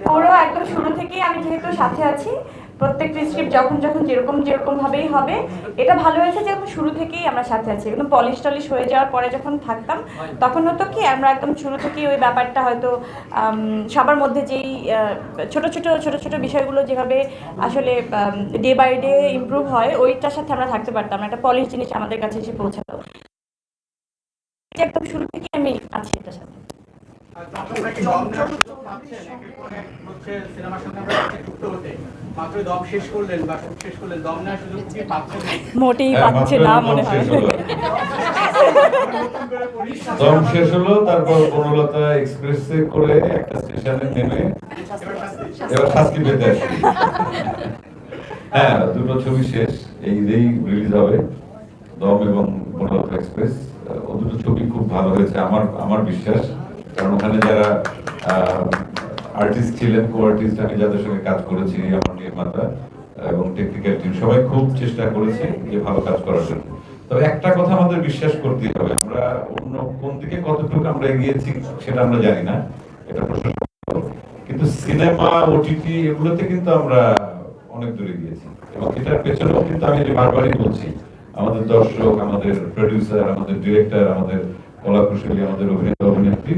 পুরো একদম শুরু থেকেই আমি যেহেতু সাথে আছি, প্রত্যেকটা স্ক্রিপ্ট যখন যখন যেরকম যেরকম ভাবেই হবে, এটা ভালো হয়েছে যে এখন শুরু থেকেই আমরা সাথে আছি। একদম পলিশ টলিশ হয়ে যাওয়ার পরে যখন থাকতাম, তখন হতো কি আমরা একদম শুরু থেকেই ওই ব্যাপারটা হয়তো সবার মধ্যে যেই ছোট ছোট ছোট ছোট বিষয়গুলো যেভাবে আসলে ডে বাই ডে ইমপ্রুভ হয়, ওইটার সাথে আমরা থাকতে পারতাম। একটা পলিশ জিনিস আমাদের কাছে এসে পৌঁছাতো, একদম শুরু থেকেই আমি আছি এটার সাথে। মোটেই পাচ্ছে না মনে হয়। দম শেষ হলো, তারপর বনলতা এক্সপ্রেসে করে একটা স্টেশনে নেমে এবার শাস্তি পেতে আসি। হ্যাঁ, দুটো ছবি শেষ, এই ঈদেই রিলিজ হবে, দম এবং বনলতা এক্সপ্রেস। ও দুটো ছবি খুব ভালো হয়েছে আমার বিশ্বাস, কারণ ওখানে যারা আর্টিস্ট ছিলেন, কো আর্টিস্ট, আমি যাদের সঙ্গে কাজ করেছি, আমার নির্মাতা এবং টেকনিক্যাল টিম সবাই খুব চেষ্টা করেছে যে ভালো কাজ করার জন্য। তবে একটা কথা আমাদের বিশ্বাস করতেই হবে, আমরা অন্য কোন দিকে কতটুকু আমরা এগিয়েছি সেটা আমরা জানি না, এটা প্রশাসন, কিন্তু সিনেমা, ওটিটি এগুলোতে কিন্তু আমরা অনেক দূরে গিয়েছি, এবং এটার পেছনেও কিন্তু আমি যে বারবারই বলছি, আমাদের দর্শক, আমাদের প্রডিউসার, আমাদের ডিরেক্টর, আমাদের কলাকুশলী, আমাদের অভিনেতা অভিনেত্রী,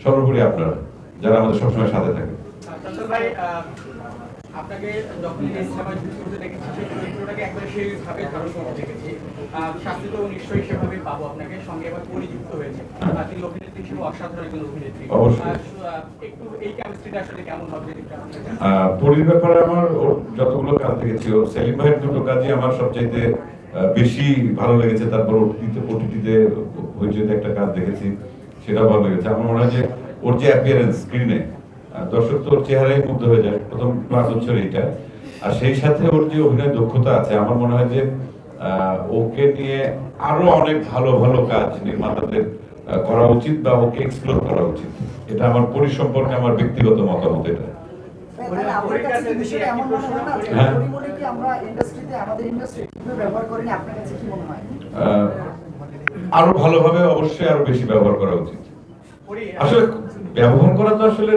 সর্বোপরি আপনারা যারা আমাদের সবসময় সাথে থাকে। আপনাকে যখন এই সিনেমায় শুরুতে দেখেছি, সেই চরিত্রটাকে একবারে সেইভাবে ধারণ করতে দেখেছি। শাস্তিতে নিশ্চয়ই সেভাবে পাবো আপনাকে, সঙ্গে এবার পরিযুক্ত হয়েছে। তিনি অভিনেত্রী হিসেবে অসাধারণ একজন অভিনেত্রী। একটু এই কেমিস্ট্রিটা আসলে কেমন হবে? পরির ব্যাপারে আমার যতগুলো কাজ দেখেছি, সেলিম ভাইয়ের দুটো কাজই আমার সবচাইতে বেশি ভালো লেগেছে। তারপর ওটিটিতে হইচইতে একটা কাজ দেখেছি, সেটা ভালো লেগেছে। আমার মনে হয় যে ওর যে অ্যাপিয়ারেন্স স্ক্রিনে, দর্শক তো ওর চেহারাই মুগ্ধ হয়ে যায়, প্রথম ক্লাস হচ্ছে এইটা। আর সেই সাথে ওর যে অভিনয় দক্ষতা আছে, আমার মনে হয় যে ওকে নিয়ে আরো অনেক ভালো ভালো কাজ নির্মাতাদের করা উচিত, বা ওকে এক্সপ্লোর করা উচিত। এটা আমার সম্পর্কে আমার ব্যক্তিগত মতামত। এটা আরো ভালোভাবে, অবশ্যই আরো বেশি ব্যবহার করা উচিত। আসলে ব্যবহার করা তো আসলে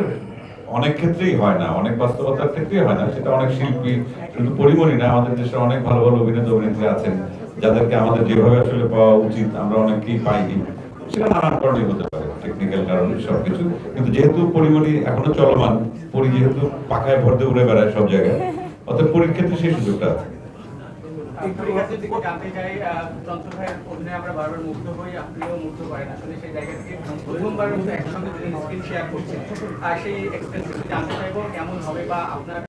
অনেক ক্ষেত্রেই হয় না, অনেক বাস্তবতার ক্ষেত্রেই হয় না, সেটা অনেক শিল্পী, শুধু পরিমণি না, আমাদের দেশে অনেক ভালো ভালো অভিনেতা অভিনেত্রী আছেন যাদেরকে আমাদের যেভাবে আসলে পাওয়া উচিত আমরা অনেকেই পাইনি। সেটা নানান কারণে হতে পারে, টেকনিক্যাল কারণে, সবকিছু। কিন্তু যেহেতু পরিমণি এখনো চলমান, পরি যেহেতু পাখায় ভরতে উড়ে বেড়ায় সব জায়গায়, অর্থাৎ পরীর ক্ষেত্রে সেই সুযোগটা আছে। জানতে চাই, চঞ্চল ভাইয়ের অভিনয় আমরা বারবার মুগ্ধ হই, আপনিও মুগ্ধ করেন। আসলে সেই জায়গা থেকে প্রথমবারের মতো একসঙ্গে স্ক্রিন শেয়ার করছেন, আর সেই এক্সপেরিয়েন্স জানতে চাইবো কেমন হবে, বা আপনার